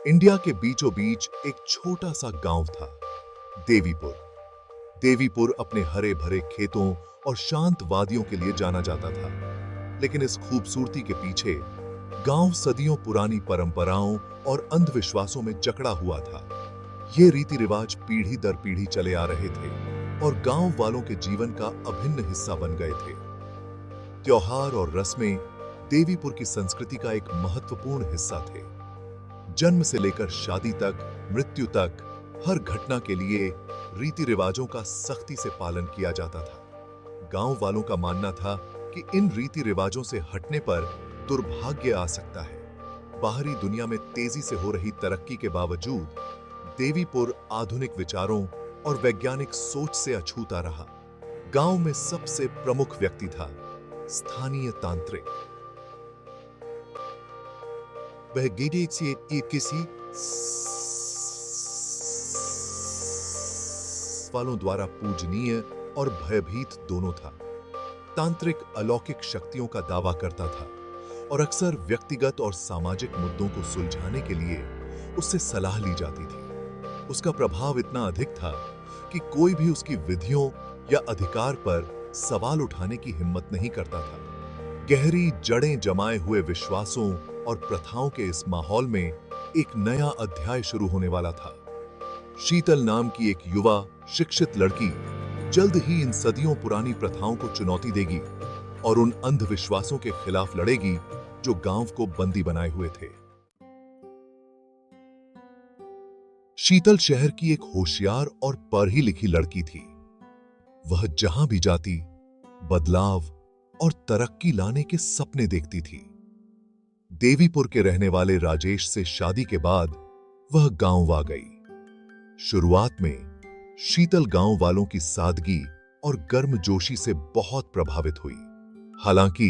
India के बीचों बीच एक छोटा सा गांव था, देवीपुर। देवीपुर अपने हरे भरे खेतों और शांत वादियों के लिए जाना जाता था, लेकिन इस खूबसूरती के पीछे गांव सदियों पुरानी परंपराओं और अंधविश्वासों में जकड़ा हुआ था। ये रीति रिवाज पीढ़ी दर पीढ़ी चले आ रहे थे और गांव वालों के जीवन का अभिन्न हिस्सा बन गए थे। त्योहार और रस्में देवीपुर की संस्कृति का एक महत्वपूर्ण हिस्सा थे। जन्म से लेकर शादी तक, मृत्यु तक, हर घटना के लिए रीति रिवाजों का सख्ती से पालन किया जाता था। गांव वालों का मानना था कि इन रीति रिवाजों से हटने पर दुर्भाग्य आ सकता है। बाहरी दुनिया में तेजी से हो रही तरक्की के बावजूद देवीपुर आधुनिक विचारों और वैज्ञानिक सोच से अछूता रहा। गांव में सबसे प्रमुख व्यक्ति था स्थानीय तांत्रिक। वह किसी वालों द्वारा पूजनीय और भयभीत दोनों था। तांत्रिक अलौकिक शक्तियों का दावा करता था और अक्सर व्यक्तिगत और सामाजिक मुद्दों को सुलझाने के लिए उससे सलाह ली जाती थी। उसका प्रभाव इतना अधिक था कि कोई भी उसकी विधियों या अधिकार पर सवाल उठाने की हिम्मत नहीं करता था। गहरी जड़ें जमाए हुए विश्वासों और प्रथाओं के इस माहौल में एक नया अध्याय शुरू होने वाला था। शीतल नाम की एक युवा शिक्षित लड़की जल्द ही इन सदियों पुरानी प्रथाओं को चुनौती देगी और उन अंधविश्वासों के खिलाफ लड़ेगी जो गांव को बंदी बनाए हुए थे। शीतल शहर की एक होशियार और पढ़ी लिखी लड़की थी। वह जहां भी जाती बदलाव और तरक्की लाने के सपने देखती थी। देवीपुर के रहने वाले राजेश से शादी के बाद वह गांव आ गई। शुरुआत में शीतल गांव वालों की सादगी और गर्मजोशी से बहुत प्रभावित हुई। हालांकि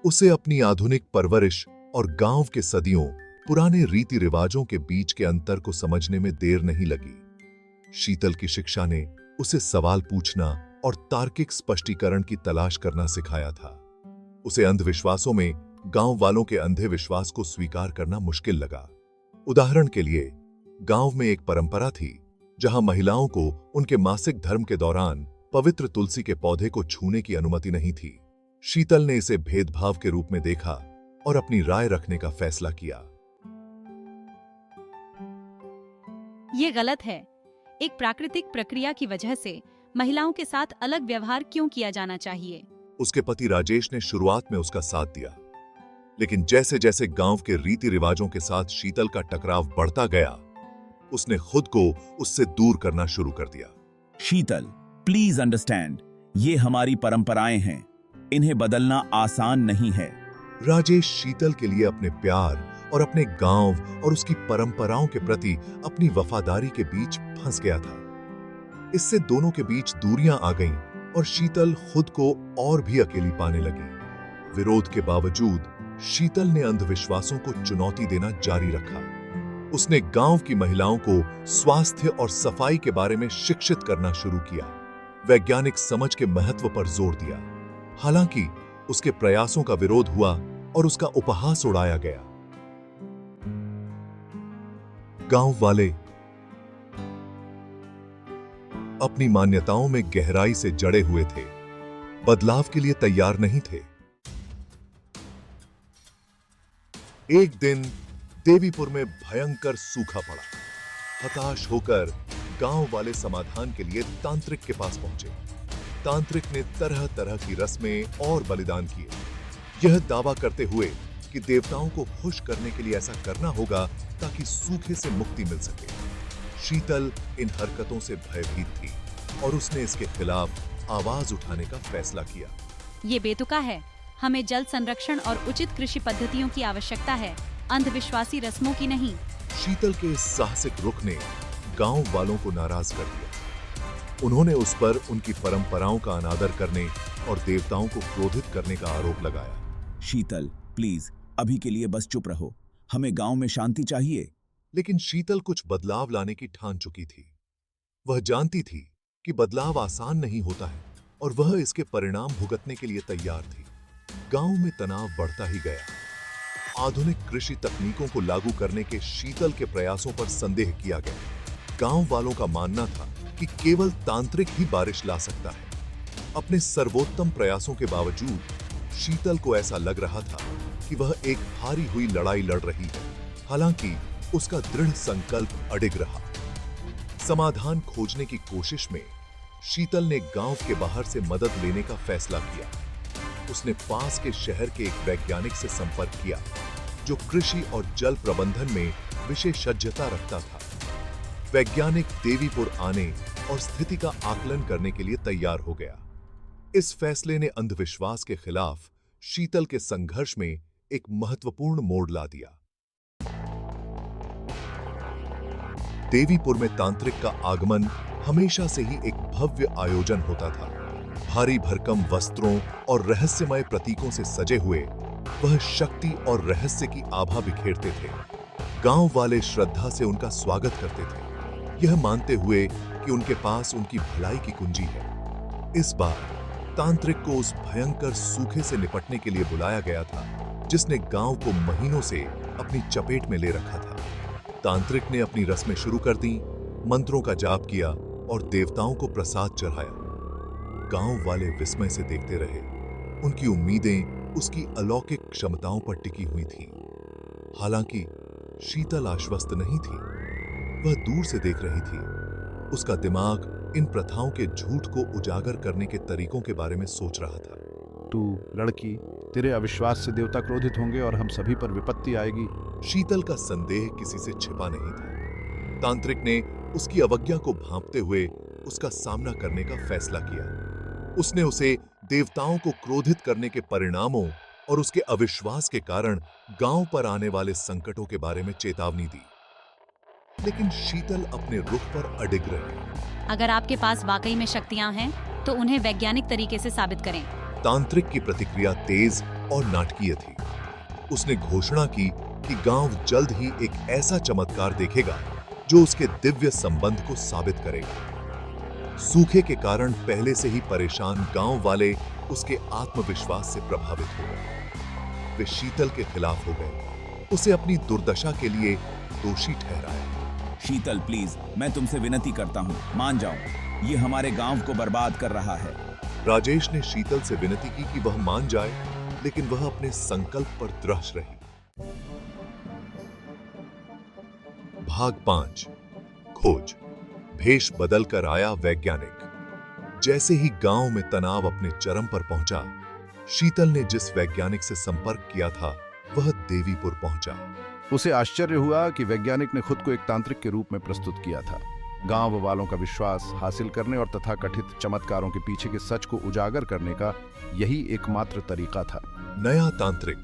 उसे अपनी आधुनिक परवरिश और गांव के सदियों पुराने रीति रिवाजों के बीच के अंतर को समझने में देर नहीं लगी। शीतल की शिक्षा ने उसे सवाल पूछना और तार्किक स्पष्टीकरण की तलाश करना सिखाया था। उसे अंधविश्वासों में गांव वालों के अंधे विश्वास को स्वीकार करना मुश्किल लगा। उदाहरण के लिए, गांव में एक परंपरा थी जहां महिलाओं को उनके मासिक धर्म के दौरान पवित्र तुलसी के पौधे को छूने की अनुमति नहीं थी। शीतल ने इसे भेदभाव के रूप में देखा और अपनी राय रखने का फैसला किया। ये गलत है। एक प्राकृतिक प्रक्रिया की वजह से महिलाओं के साथ अलग व्यवहार क्यों किया जाना चाहिए? उसके पति राजेश ने शुरुआत में उसका साथ दिया, लेकिन जैसे जैसे गांव के रीति रिवाजों के साथ शीतल का टकराव बढ़ता गया, उसने खुद को उससे दूर करना शुरू कर दिया। शीतल, प्लीज अंडरस्टैंड, ये हमारी परंपराएं हैं, इन्हें बदलना आसान नहीं है। राजेश शीतल के लिए अपने प्यार और अपने गांव और उसकी परंपराओं के प्रति अपनी वफादारी के बीच फंस गया था। इससे दोनों के बीच दूरियां आ गईं और शीतल खुद को और भी अकेली पाने लगी। विरोध के बावजूद शीतल ने अंधविश्वासों को चुनौती देना जारी रखा। उसने गांव की महिलाओं को स्वास्थ्य और सफाई के बारे में शिक्षित करना शुरू किया, वैज्ञानिक समझ के महत्व पर जोर दिया। हालांकि उसके प्रयासों का विरोध हुआ और उसका उपहास उड़ाया गया। गांव वाले अपनी मान्यताओं में गहराई से जड़े हुए थे, बदलाव के लिए तैयार नहीं थे। एक दिन देवीपुर में भयंकर सूखा पड़ा। हताश होकर गांव वाले समाधान के लिए तांत्रिक के पास पहुंचे। तांत्रिक ने तरह तरह की रस्में और बलिदान किए, यह दावा करते हुए कि देवताओं को खुश करने के लिए ऐसा करना होगा ताकि सूखे से मुक्ति मिल सके। शीतल इन हरकतों से भयभीत थी और उसने इसके खिलाफ आवाज उठाने का फैसला किया। ये बेतुका है। हमें जल संरक्षण और उचित कृषि पद्धतियों की आवश्यकता है, अंधविश्वासी रस्मों की नहीं। शीतल के इस साहसिक रुख ने गांव वालों को नाराज कर दिया। उन्होंने उस पर उनकी परंपराओं का अनादर करने और देवताओं को क्रोधित करने का आरोप लगाया। शीतल, प्लीज अभी के लिए बस चुप रहो, हमें गांव में शांति चाहिए। लेकिन शीतल कुछ बदलाव लाने की ठान चुकी थी। वह जानती थी कि बदलाव आसान नहीं होता है और वह इसके परिणाम भुगतने के लिए तैयार थी। गांव में तनाव बढ़ता ही गया। आधुनिक कृषि तकनीकों को लागू करने के शीतल के प्रयासों पर संदेह किया गया। गांव वालों का मानना था कि केवल तांत्रिक ही बारिश ला सकता है। अपने सर्वोत्तम प्रयासों के बावजूद शीतल को ऐसा लग रहा था कि वह एक हारी हुई लड़ाई लड़ रही है। हालांकि उसका दृढ़ संकल्प अडिग रहा। समाधान खोजने की कोशिश में शीतल ने गांव के बाहर से मदद लेने का फैसला किया। उसने पास के शहर के एक वैज्ञानिक से संपर्क किया जो कृषि और जल प्रबंधन में विशेषज्ञता रखता था। वैज्ञानिक देवीपुर आने और स्थिति का आकलन करने के लिए तैयार हो गया। इस फैसले ने अंधविश्वास के खिलाफ शीतल के संघर्ष में एक महत्वपूर्ण मोड़ ला दिया। देवीपुर में तांत्रिक का आगमन हमेशा से ही एक भव्य आयोजन होता था। भारी भरकम वस्त्रों और रहस्यमय प्रतीकों से सजे हुए वह शक्ति और रहस्य की आभा बिखेरते थे। गांव वाले श्रद्धा से उनका स्वागत करते थे, यह मानते हुए कि उनके पास उनकी भलाई की कुंजी है। इस बार तांत्रिक को उस भयंकर सूखे से निपटने के लिए बुलाया गया था जिसने गांव को महीनों से अपनी चपेट में ले रखा था। तांत्रिक ने अपनी रस्में शुरू कर दी, मंत्रों का जाप किया और देवताओं को प्रसाद चढ़ाया। गांव वाले विस्मय से देखते रहे। उनकी उम्मीदें उसकी अलौकिक क्षमताओं पर टिकी हुई थीं। हालांकि शीतल आश्वस्त नहीं थी। वह दूर से देख रही थी। उसका दिमाग इन प्रथाओं के झूठ को उजागर करने के तरीकों के बारे में सोच रहा था। तू लड़की, तेरे अविश्वास से देवता क्रोधित होंगे और हम सभी पर विपत्ति आएगी। शीतल का संदेह किसी से छिपा नहीं था। तांत्रिक ने उसकी अवज्ञा को भांपते हुए उसका सामना करने का फैसला किया। उसने उसे देवताओं को क्रोधित करने के परिणामों और उसके अविश्वास के कारण गांव पर आने वाले संकटों के बारे में चेतावनी दी। लेकिन शीतल अपने रुख पर अडिग रही। अगर आपके पास वाकई में शक्तियां हैं तो उन्हें वैज्ञानिक तरीके से साबित करें। तांत्रिक की प्रतिक्रिया तेज और नाटकीय थी। उसने घोषणा की कि गांव जल्द ही एक ऐसा चमत्कार देखेगा जो उसके दिव्य संबंध को साबित करेगा। सूखे के कारण पहले से ही परेशान गांव वाले उसके आत्मविश्वास से प्रभावित हो गए। वे शीतल के खिलाफ हो गए, उसे अपनी दुर्दशा के लिए दोषी ठहराया। शीतल प्लीज, मैं तुमसे विनती करता हूँ, मान जाओ। ये हमारे गांव को बर्बाद कर रहा है। राजेश ने शीतल से विनती की कि वह मान जाए, लेकिन वह अपने संकल्प पर दृढ़ रही। भाग 5 खोज। भेष बदलकर आया वैज्ञानिक। जैसे ही गांव में तनाव अपने चरम पर पहुंचा, शीतल ने जिस वैज्ञानिक से संपर्क किया था वह देवीपुर पहुंचा। उसे आश्चर्य हुआ कि वैज्ञानिक ने खुद को एक तांत्रिक के रूप में प्रस्तुत किया था। गांव वालों का विश्वास हासिल करने और तथाकथित चमत्कारों के पीछे के सच को उजागर करने का यही एकमात्र तरीका था। नया तांत्रिक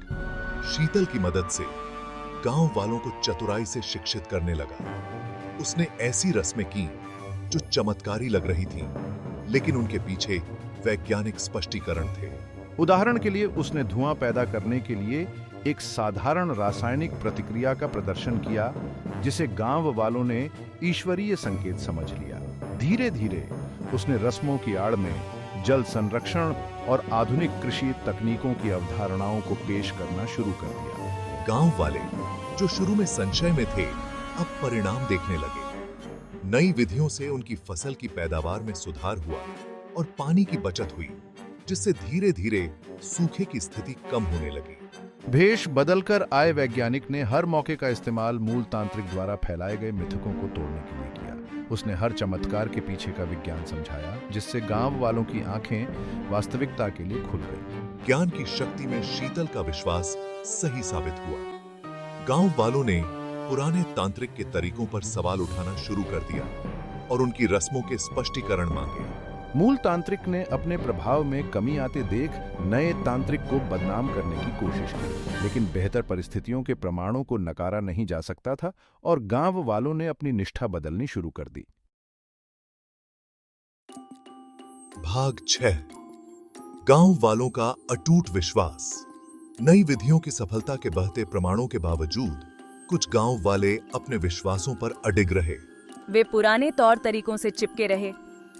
शीतल की मदद से गांव वालों को चतुराई से शिक्षित करने लगा। उसने ऐसी रस्में की जो चमत्कारी लग रही थीं, लेकिन उनके पीछे वैज्ञानिक स्पष्टीकरण थे। उदाहरण के लिए उसने धुआं पैदा करने के लिए एक साधारण रासायनिक प्रतिक्रिया का प्रदर्शन किया, जिसे गांव वालों ने ईश्वरीय संकेत समझ लिया। धीरे धीरे उसने रस्मों की आड़ में जल संरक्षण और आधुनिक कृषि तकनीकों की अवधारणाओं को पेश करना शुरू कर दिया। गांव वाले जो शुरू में संशय में थे, अब परिणाम देखने लगे। नई विधियों से उनकी फसल की पैदावार में सुधार हुआ और पानी की बचत हुई, जिससे धीरे धीरे सूखे की स्थिति कम होने लगी। भेष बदलकर आए वैज्ञानिक ने हर मौके का इस्तेमाल मूल तांत्रिक द्वारा फैलाए गए मिथकों को तोड़ने के लिए किया। उसने हर चमत्कार के पीछे का विज्ञान समझाया, जिससे गांव वालों की आंखें वास्तविकता के लिए खुल गई। ज्ञान की शक्ति में शीतल का विश्वास सही साबित हुआ। गांव वालों ने पुराने तांत्रिक के तरीकों पर सवाल उठाना शुरू कर दिया और उनकी रस्मों के स्पष्टीकरण मांगे। मूल तांत्रिक ने अपने प्रभाव में कमी आते देख नए तांत्रिक को बदनाम करने की कोशिश की, लेकिन बेहतर परिस्थितियों के प्रमाणों को नकारा नहीं जा सकता था और गांव वालों ने अपनी निष्ठा बदलनी शुरू कर दी। भाग 6 गांव वालों का अटूट विश्वास। नई विधियों की सफलता के बहते प्रमाणों के बावजूद कुछ गांव वाले अपने विश्वासों पर अडिग रहे। वे पुराने तौर तरीकों से चिपके रहे,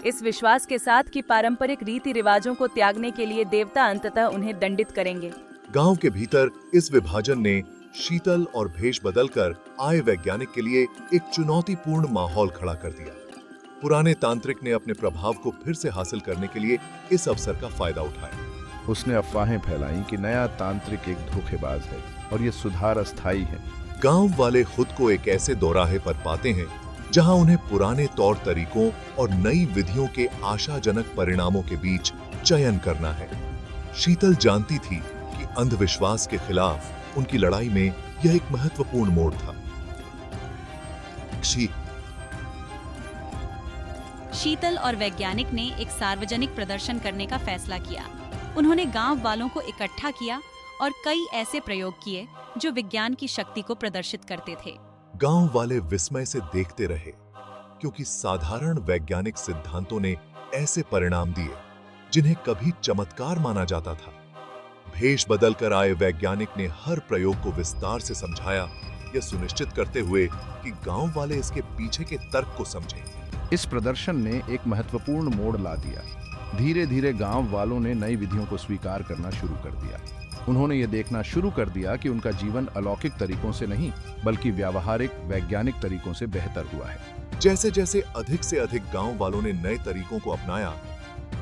इस विश्वास के साथ कि पारंपरिक रीति रिवाजों को त्यागने के लिए देवता अंततः उन्हें दंडित करेंगे। गांव के भीतर इस विभाजन ने शीतल और भेष बदलकर आए वैज्ञानिक के लिए एक चुनौतीपूर्ण माहौल खड़ा कर दिया। पुराने तांत्रिक ने अपने प्रभाव को फिर से हासिल करने के लिए इस अवसर का फायदा उठाया। उसने अफवाहें फैलाई कि नया तांत्रिक एक धोखेबाज है और ये सुधार अस्थायी है। गांव वाले खुद को एक ऐसे दौराहे पर पाते हैं जहां उन्हें पुराने तौर तरीकों और नई विधियों के आशाजनक परिणामों के बीच चयन करना है। शीतल जानती थी कि अंधविश्वास के खिलाफ उनकी लड़ाई में यह एक महत्वपूर्ण मोड़ था। शीतल और वैज्ञानिक ने एक सार्वजनिक प्रदर्शन करने का फैसला किया। उन्होंने गांव वालों को इकट्ठा किया और कई ऐसे प्रयोग किए जो विज्ञान की शक्ति को प्रदर्शित करते थे। गांव वाले विस्मय से देखते रहे क्योंकि साधारण वैज्ञानिक सिद्धांतों ने ऐसे परिणाम दिए जिन्हें कभी चमत्कार माना जाता था। भेष बदलकर आए वैज्ञानिक ने हर प्रयोग को विस्तार से समझाया, यह सुनिश्चित करते हुए कि गांव वाले इसके पीछे के तर्क को समझें। इस प्रदर्शन ने एक महत्वपूर्ण मोड़ ला दिया। धीरे धीरे गांव वालों ने नई विधियों को स्वीकार करना शुरू कर दिया। उन्होंने ये देखना शुरू कर दिया कि उनका जीवन अलौकिक तरीकों से नहीं बल्कि व्यावहारिक वैज्ञानिक तरीकों से बेहतर हुआ है। जैसे जैसे अधिक से अधिक गांव वालों ने नए तरीकों को अपनाया,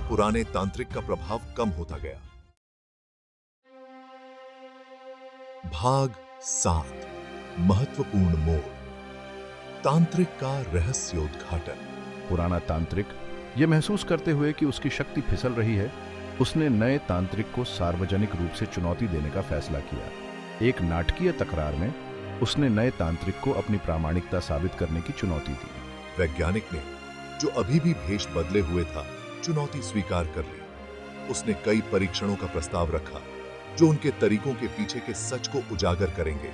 पुराने तांत्रिक का प्रभाव कम होता गया। भाग 7, महत्वपूर्ण मोड़, तांत्रिक का रहस्योद्घाटन। पुराना तांत्रिक ये महसूस करते हुए कि उसकी शक्ति फिसल रही है, उसने नए तांत्रिक को सार्वजनिक रूप से चुनौती देने का फैसला किया। एक नाटकीय तकरार में उसने नए तांत्रिक को अपनी प्रामाणिकता साबित करने की चुनौती दी। वैज्ञानिक ने, जो अभी भी भेष बदले हुए था, चुनौती स्वीकार कर ली। उसने कई परीक्षणों का प्रस्ताव रखा जो उनके तरीकों के पीछे के सच को उजागर करेंगे।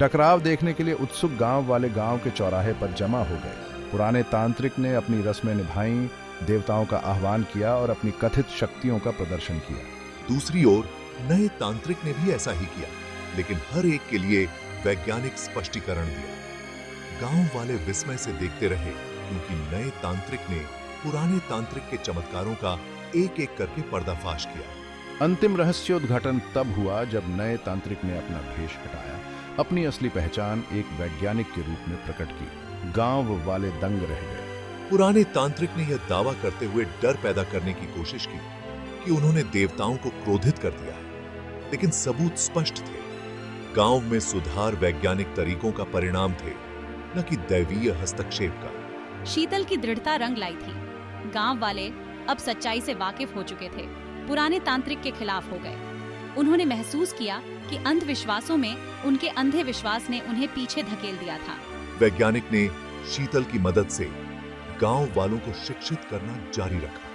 टकराव देखने के लिए उत्सुक गांव वाले गांव के चौराहे पर जमा हो गए। पुराने तांत्रिक ने अपनी रस्में निभाईं, देवताओं का आह्वान किया और अपनी कथित शक्तियों का प्रदर्शन किया। दूसरी ओर नए तांत्रिक ने भी ऐसा ही किया, लेकिन हर एक के लिए वैज्ञानिक स्पष्टीकरण दिया। गांव वाले विस्मय से देखते रहे क्योंकि नए तांत्रिक ने पुराने तांत्रिक के चमत्कारों का एक एक करके पर्दाफाश किया। अंतिम रहस्योद्घाटन तब हुआ जब नए तांत्रिक ने अपना भेष हटाया, अपनी असली पहचान एक वैज्ञानिक के रूप में प्रकट की। गांव वाले दंग रह गए। पुराने तांत्रिक ने यह दावा करते हुए डर पैदा करने की कोशिश की कि उन्होंने देवताओं को क्रोधित कर दिया है, लेकिन सबूत स्पष्ट थे। गांव में सुधार वैज्ञानिक तरीकों का परिणाम थे, न कि दैवीय हस्तक्षेप का। शीतल की दृढ़ता रंग लाई थी। गांव वाले अब सच्चाई से वाकिफ हो चुके थे, पुराने तांत्रिक के खिलाफ हो गए। उन्होंने महसूस किया कि अंधविश्वासों में उनके अंधे विश्वास ने उन्हें पीछे धकेल दिया था। वैज्ञानिक ने शीतल की मदद से गांव वालों को शिक्षित करना जारी रखा,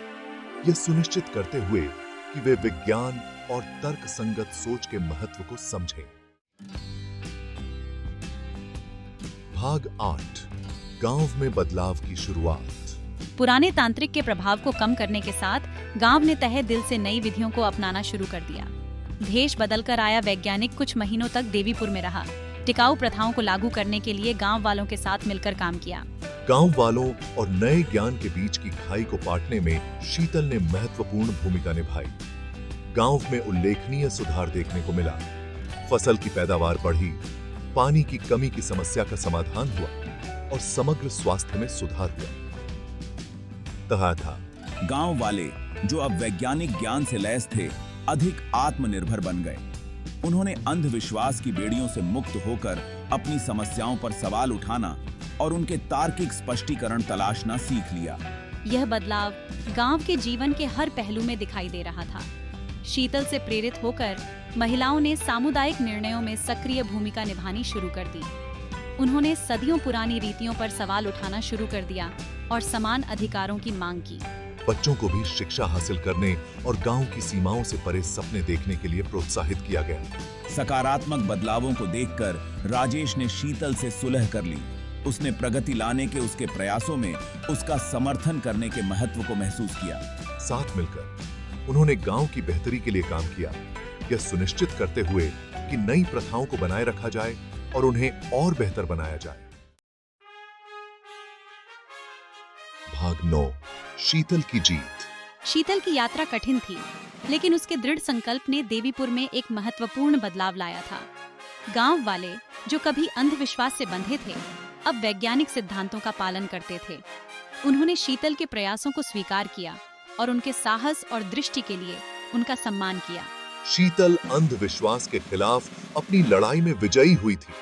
यह सुनिश्चित करते हुए कि वे विज्ञान और तर्क संगत सोच के महत्व को समझें। भाग 8, गांव में बदलाव की शुरुआत। पुराने तांत्रिक के प्रभाव को कम करने के साथ गांव ने तहे दिल से नई विधियों को अपनाना शुरू कर दिया। भेष बदलकर आया वैज्ञानिक कुछ महीनों तक देवीपुर में रहा। टिकाऊ प्रथाओं को लागू करने के लिए गांव वालों के साथ मिलकर काम किया। गांव वालों और नए ज्ञान के बीच की खाई को पाटने में शीतल ने महत्वपूर्ण भूमिका निभाई। गांव में उल्लेखनीय सुधार देखने को मिला। फसल की पैदावार बढ़ी, पानी की कमी की समस्या का समाधान हुआ और समग्र स्वास्थ्य में सुधार हुआ। कहा था, गांव वाले जो अब वैज्ञानिक ज्ञान से लैस थे, अधिक आत्मनिर्भर बन गए। उन्होंने अंधविश्वास की बेड़ियों से मुक्त होकर अपनी समस्याओं पर सवाल उठाना और उनके तार्किक स्पष्टीकरण तलाशना सीख लिया। यह बदलाव गांव के जीवन के हर पहलू में दिखाई दे रहा था। शीतल से प्रेरित होकर महिलाओं ने सामुदायिक निर्णयों में सक्रिय भूमिका निभानी शुरू कर दी। उन्होंने सदियों पुरानी रीतियों पर सवाल उठाना शुरू कर दिया और समान अधिकारों की मांग की। बच्चों को भी शिक्षा हासिल करने और गांव की सीमाओं से परे सपने देखने के लिए प्रोत्साहित किया गया। सकारात्मक बदलावों को देखकर राजेश ने शीतल से सुलह कर ली। उसने प्रगति लाने के उसके प्रयासों में उसका समर्थन करने के महत्व को महसूस किया। साथ मिलकर उन्होंने गांव की बेहतरी के लिए काम किया, यह सुनिश्चित करते हुए कि नई प्रथाओं को बनाए रखा जाए और उन्हें और बेहतर बनाया जाए। भाग 9, शीतल की जीत। शीतल की यात्रा कठिन थी, लेकिन उसके दृढ़ संकल्प ने देवीपुर में एक महत्वपूर्ण बदलाव लाया था। गांव वाले जो कभी अंधविश्वास से बंधे थे, अब वैज्ञानिक सिद्धांतों का पालन करते थे। उन्होंने शीतल के प्रयासों को स्वीकार किया और उनके साहस और दृष्टि के लिए उनका सम्मान किया। शीतल अंधविश्वास के खिलाफ अपनी लड़ाई में विजयी हुई थी।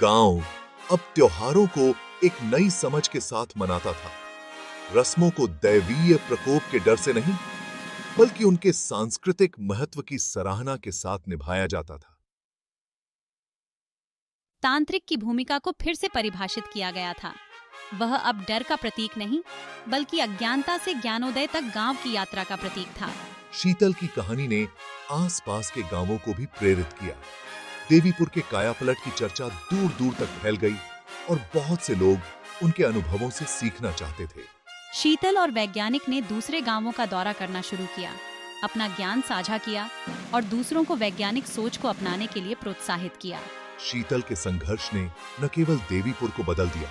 गांव अब त्योहारों को एक नई समझ के साथ मनाता था। रस्मों को दैवीय प्रकोप के डर से नहीं, बल्कि उनके सांस्कृतिक महत्व की सराहना के साथ निभाया जाता था। तांत्रिक की भूमिका को फिर से परिभाषित किया गया था। वह अब डर का प्रतीक नहीं, बल्कि अज्ञानता से ज्ञानोदय तक गांव की यात्रा का प्रतीक था। शीतल की कहानी ने आसपास के गांवों को भी प्रेरित किया। देवीपुर के कायापलट की चर्चा दूर दूर तक फैल गई और बहुत से लोग उनके अनुभवों से सीखना चाहते थे। शीतल और वैज्ञानिक ने दूसरे गांवों का दौरा करना शुरू किया, अपना ज्ञान साझा किया और दूसरों को वैज्ञानिक सोच को अपनाने के लिए प्रोत्साहित किया। शीतल के संघर्ष ने न केवल देवीपुर को बदल दिया,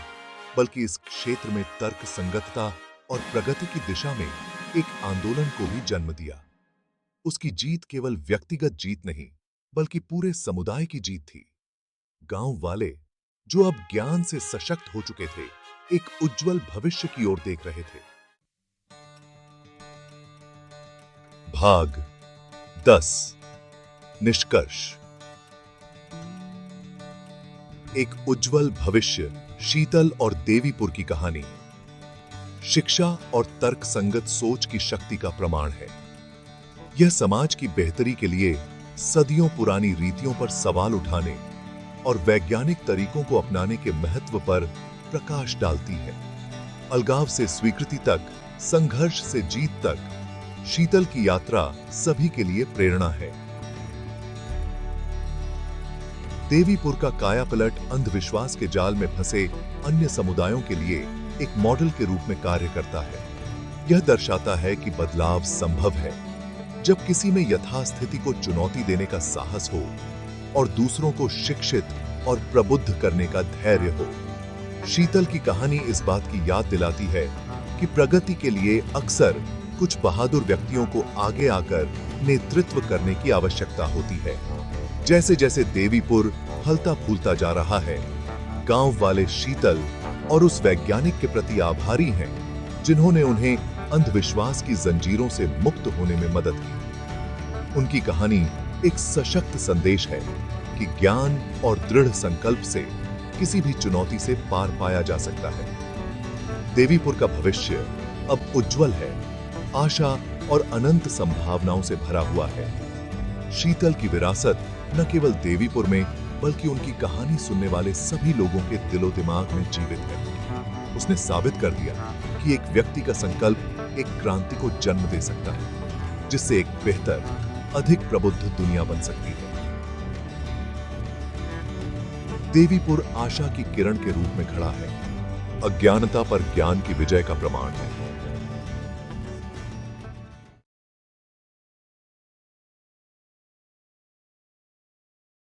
बल्कि इस क्षेत्र में तर्क संगतता और प्रगति की दिशा में एक आंदोलन को भी जन्म दिया। उसकी जीत केवल व्यक्तिगत जीत नहीं, बल्कि पूरे समुदाय की जीत थी। गांव वाले, जो अब ज्ञान से सशक्त हो चुके थे, एक उज्जवल भविष्य की ओर देख रहे थे। भाग 10 निष्कर्ष। एक उज्जवल भविष्य, शीतल और देवीपुर की कहानी शिक्षा और तर्क संगत सोच की शक्ति का प्रमाण है। यह समाज की बेहतरी के लिए सदियों पुरानी रीतियों पर सवाल उठाने और वैज्ञानिक तरीकों को अपनाने के महत्व पर प्रकाश डालती है। अलगाव से स्वीकृति तक, संघर्ष से जीत तक, शीतल की यात्रा सभी के लिए प्रेरणा है। देवीपुर का कायापलट अंधविश्वास के जाल में फंसे अन्य समुदायों के लिए एक मॉडल के रूप में कार्य करता है। यह दर्शाता है कि बदलाव संभव है, जब किसी में यथास्थिति को चुनौती देने का साहस हो और दूसरों को शिक्षित और प्रबुद्ध करने का धैर्य हो। शीतल की कहानी इस बात की याद दिलाती है कि प्रगति के लिए अक्सर कुछ बहादुर व्यक्तियों को आगे आकर नेतृत्व करने की आवश्यकता होती है। जैसे जैसे देवीपुर फलता फूलता जा रहा है, गांव वाले शीतल और उस वैज्ञानिक के प्रति आभारी हैं, जिन्होंने उन्हें अंधविश्वास की जंजीरों से मुक्त होने में मदद की। उनकी कहानी एक सशक्त संदेश है कि ज्ञान और दृढ़ संकल्प से किसी भी चुनौती से पार पाया जा सकता है। देवीपुर का भविष्य अब उज्जवल है, आशा और अनंत संभावनाओं से भरा हुआ है। शीतल की विरासत न केवल देवीपुर में, बल्कि उनकी कहानी सुनने वाले सभी लोगों के दिलो दिमाग में जीवित है। उसने साबित कर दिया कि एक व्यक्ति का संकल्प एक क्रांति को जन्म दे सकता है, जिससे एक बेहतर, अधिक प्रबुद्ध दुनिया बन सकती है। देवीपुर आशा की किरण के रूप में खड़ा है, अज्ञानता पर ज्ञान की विजय का प्रमाण है।